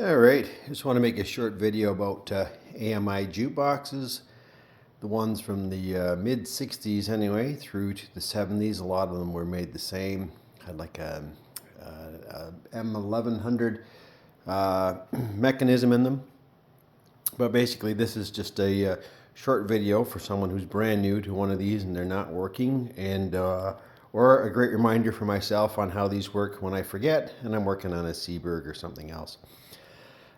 Alright, just want to make a short video about AMI jukeboxes. The ones from the mid-60s anyway, through to the 70s. A lot of them were made the same. Had like a M1100 mechanism in them. But basically this is just a short video for someone who's brand new to one of these and they're not working, and or a great reminder for myself on how these work when I forget and I'm working on a Seaberg or something else.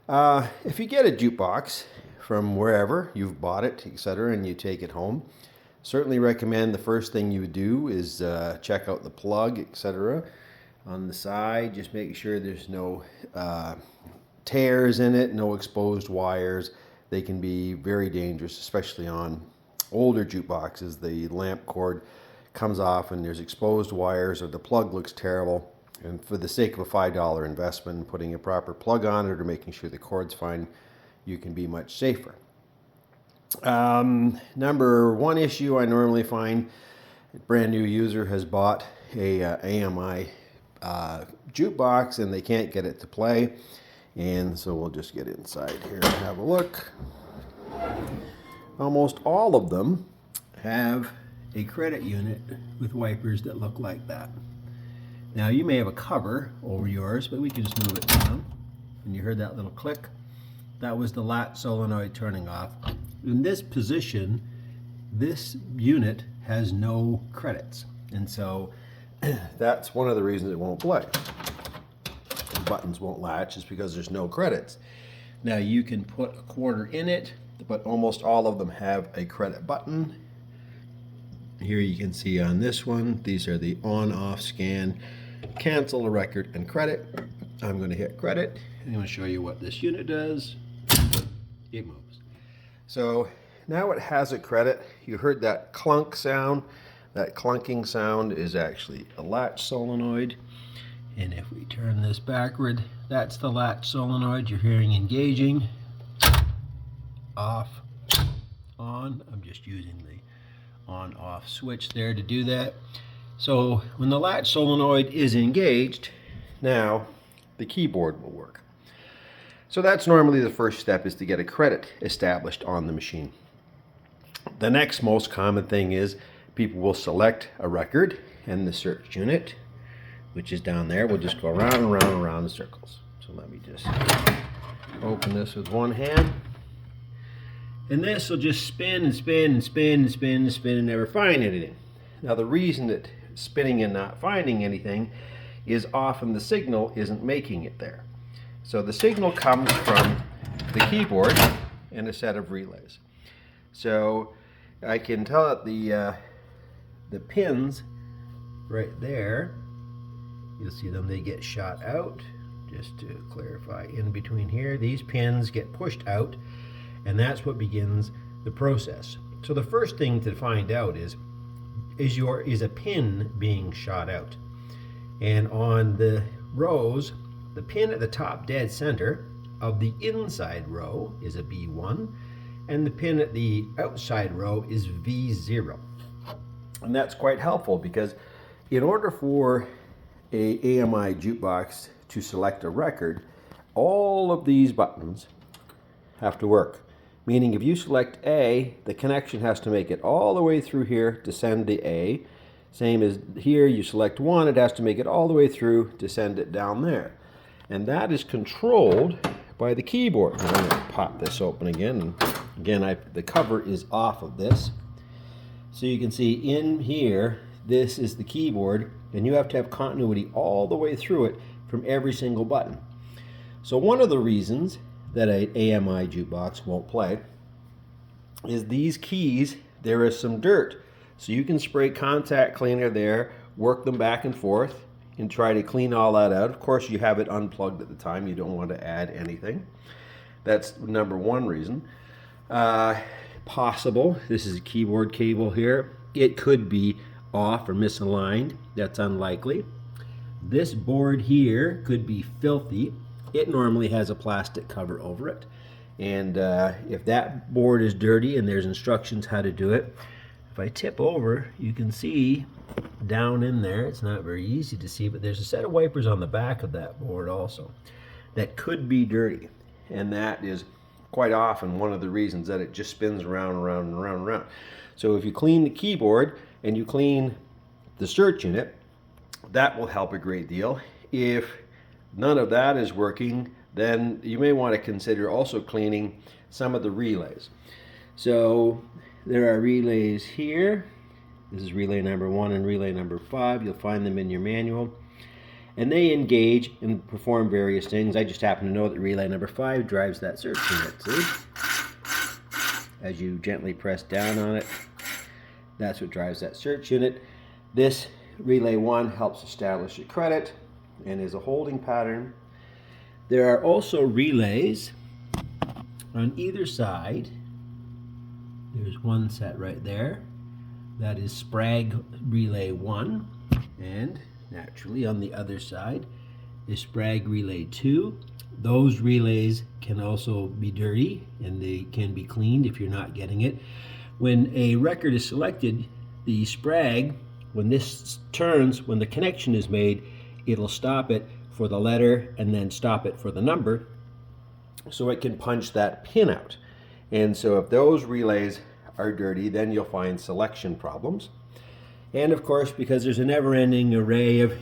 If you get a jukebox from wherever you've bought it, etc., and you take it home, certainly recommend the first thing you would do is check out the plug, etc. on the side. Just make sure there's no tears in it, no exposed wires. They can be very dangerous, especially on older jukeboxes. The lamp cord comes off and there's exposed wires, or the plug looks terrible. And for the sake of a $5 investment, putting a proper plug on it or making sure the cord's fine, you can be much safer. Number one issue I normally find, a brand new user has bought a AMI jukebox and they can't get it to play. And so we'll just get inside here and have a look. Almost all of them have a credit unit with wipers that look like that. Now you may have a cover over yours, but we can just move it down. And you heard that little click? That was the latch solenoid turning off. In this position, this unit has no credits. And so that's one of the reasons it won't play. The buttons won't latch is because there's no credits. Now you can put a quarter in it, but almost all of them have a credit button. Here you can see on this one, these are the on-off scan, cancel a record and credit. I'm going to hit credit. I'm going to show you what this unit does. It moves. So now it has a credit. You heard that clunk sound. That clunking sound is actually a latch solenoid. And if we turn this backward, that's the latch solenoid. You're hearing engaging, off, on. I'm just using the on-off switch there to do that. So when the latch solenoid is engaged, now the keyboard will work. So that's normally the first step, is to get a credit established on the machine. The next most common thing is people will select a record and the search unit, which is down there. We'll just go around and around and around in circles. So let me just open this with one hand. And this will just spin and spin and spin and spin and spin and never find anything. Now the reason that spinning and not finding anything is often the signal isn't making it there. So the signal comes from the keyboard and a set of relays. So I can tell that the pins right there, you'll see them, they get shot out. Just to clarify, in between here, these pins get pushed out, and that's what begins the process. So the first thing to find out is a pin being shot out? And on the rows, the pin at the top dead center of the inside row is a B1, and the pin at the outside row is V0. And that's quite helpful, because in order for a AMI jukebox to select a record, all of these buttons have to work. Meaning if you select A, the connection has to make it all the way through here to send the A. Same as here, you select 1, it has to make it all the way through to send it down there. And that is controlled by the keyboard. I'm going to pop this open again. And again, the cover is off of this. So you can see in here, this is the keyboard, and you have to have continuity all the way through it from every single button. So one of the reasons that an AMI jukebox won't play is these keys, there is some dirt. So you can spray contact cleaner there, work them back and forth, and try to clean all that out. Of course, you have it unplugged at the time. You don't want to add anything. That's number one reason. Possible, this is a keyboard cable here. It could be off or misaligned. That's unlikely. This board here could be filthy. It normally has a plastic cover over it. And if that board is dirty and there's instructions how to do it, if I tip over, you can see down in there, it's not very easy to see, but there's a set of wipers on the back of that board also. that could be dirty. And that is quite often one of the reasons that it just spins around, around, and around, and around. So if you clean the keyboard and you clean the search unit, that will help a great deal. If none of that is working, then you may want to consider also cleaning some of the relays. So there are relays here. This is relay number 1 and relay number 5. You'll find them in your manual. And they engage and perform various things. I just happen to know that relay number 5 drives that search unit, see? As you gently press down on it, that's what drives that search unit. This relay 1 helps establish a credit and is a holding pattern. There are also relays on either side. There's one set right there. That is Sprague relay 1, and naturally on the other side is Sprague relay 2. Those relays can also be dirty and they can be cleaned if you're not getting it. When a record is selected, the Sprague, when this turns, when the connection is made, it'll stop it for the letter and then stop it for the number, so it can punch that pin out. And so if those relays are dirty, then you'll find selection problems. And of course, because there's a never-ending array of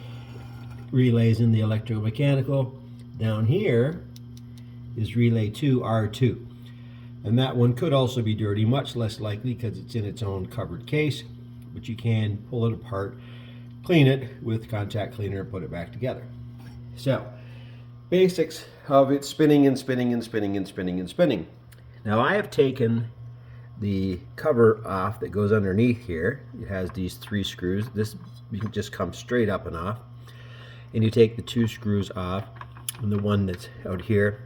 relays in the electromechanical, down here is relay 2, R2. And that one could also be dirty, much less likely because it's in its own covered case, but you can pull it apart, clean it with contact cleaner, and put it back together. So, basics of it spinning and spinning and spinning and spinning and spinning. Now I have taken the cover off that goes underneath here. It has these 3 screws. This you can just come straight up and off. And you take the 2 screws off and the one that's out here.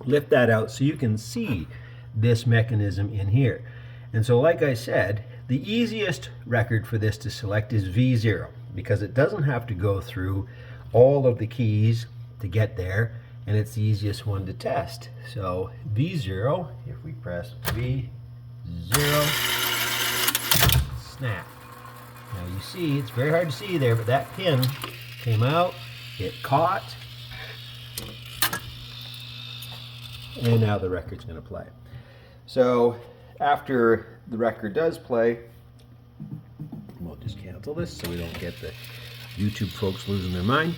Lift that out so you can see this mechanism in here. And so like I said, the easiest record for this to select is V0 because it doesn't have to go through all of the keys to get there, and it's the easiest one to test. So V0, if we press V0, snap. Now you see, it's very hard to see there, but that pin came out, it caught, and now the record's going to play. So after the record does play, we'll just cancel this so we don't get the YouTube folks losing their mind.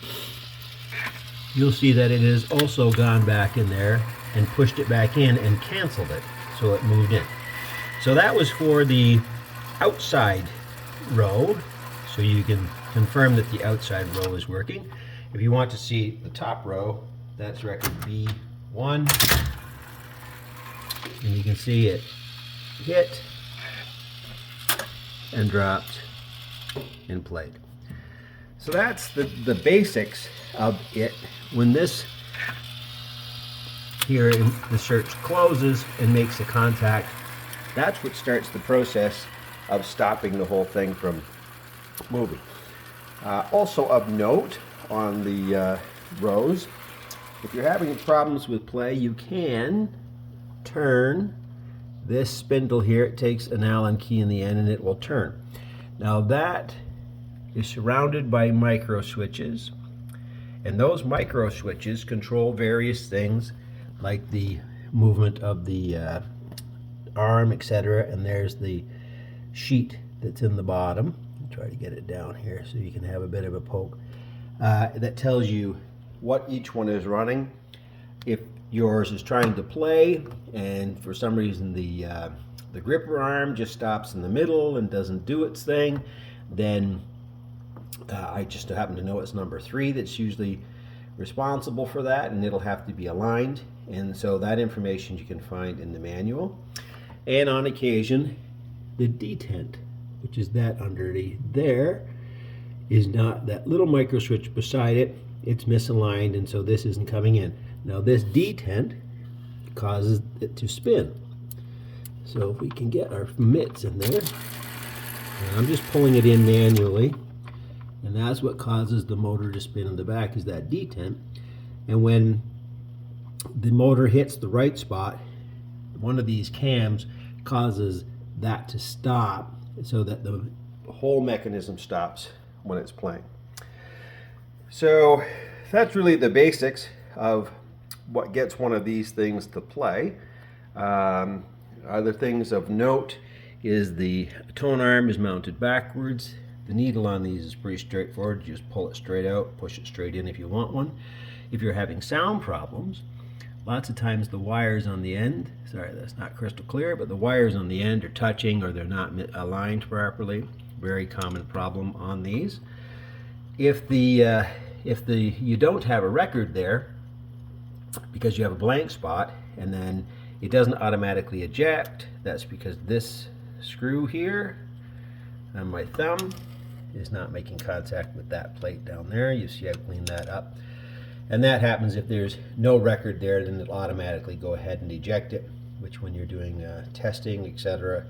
You'll see that it has also gone back in there and pushed it back in and canceled it, so it moved in. So that was for the outside row, so you can confirm that the outside row is working. If you want to see the top row, that's record B1, and you can see it hit and dropped and played. So that's the basics of it. When this here in the search closes and makes a contact, that's what starts the process of stopping the whole thing from moving. Also of note on the rows, if you're having problems with play, you can turn this spindle here. It takes an Allen key in the end and it will turn. Now that is surrounded by micro switches, and those micro switches control various things like the movement of the arm, etc. And there's the sheet that's in the bottom. I'll try to get it down here so you can have a bit of a poke. That tells you what each one is running. If yours is trying to play and for some reason the gripper arm just stops in the middle and doesn't do its thing, then I just happen to know it's number 3 that's usually responsible for that, and it'll have to be aligned. And so that information you can find in the manual. And on occasion, the detent, which is that underneath there, is not that little micro switch beside it. It's misaligned, and so this isn't coming in. Now this detent causes it to spin. So if we can get our mitts in there, and I'm just pulling it in manually, and that's what causes the motor to spin in the back, is that detent. And when the motor hits the right spot, one of these cams causes that to stop so that the whole mechanism stops when it's playing. So that's really the basics of what gets one of these things to play. Other things of note is the tone arm is mounted backwards. The needle on these is pretty straightforward. You just pull it straight out, push it straight in if you want one. If you're having sound problems, lots of times the wires on the end, sorry that's not crystal clear, but the wires on the end are touching or they're not aligned properly. Very common problem on these. If you don't have a record there because you have a blank spot and then it doesn't automatically eject, that's because this screw here on my thumb is not making contact with that plate down there. You see I've cleaned that up. And that happens if there's no record there, then it'll automatically go ahead and eject it, which when you're doing testing, etc.,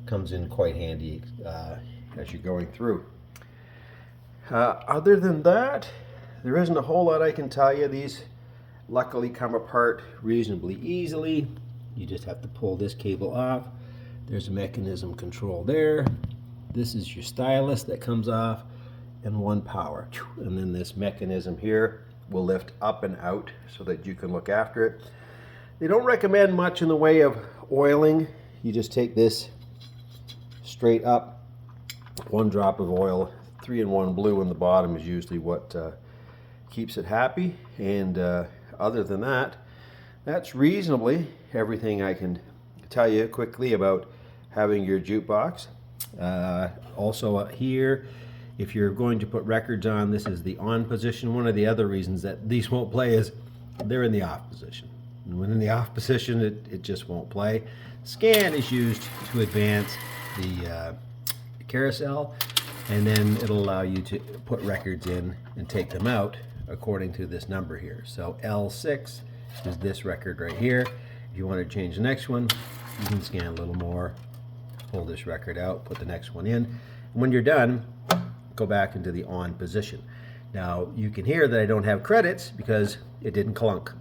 comes in quite handy as you're going through. Other than that, there isn't a whole lot I can tell you. These luckily come apart reasonably easily. You just have to pull this cable off. There's a mechanism control there. This is your stylus that comes off, and one power. And then this mechanism here will lift up and out so that you can look after it. They don't recommend much in the way of oiling. You just take this straight up, 1 drop of oil, 3-in-1 blue in the bottom is usually what keeps it happy. And other than that, that's reasonably everything I can tell you quickly about having your jukebox. Also here, if you're going to put records on, this is the on position. One of the other reasons that these won't play is they're in the off position. And when in the off position, it just won't play. Scan is used to advance the carousel, and then it'll allow you to put records in and take them out according to this number here. So L6 is this record right here. If you want to change the next one, you can scan a little more, pull this record out, put the next one in. And when you're done, go back into the on position. Now you can hear that I don't have credits because it didn't clunk.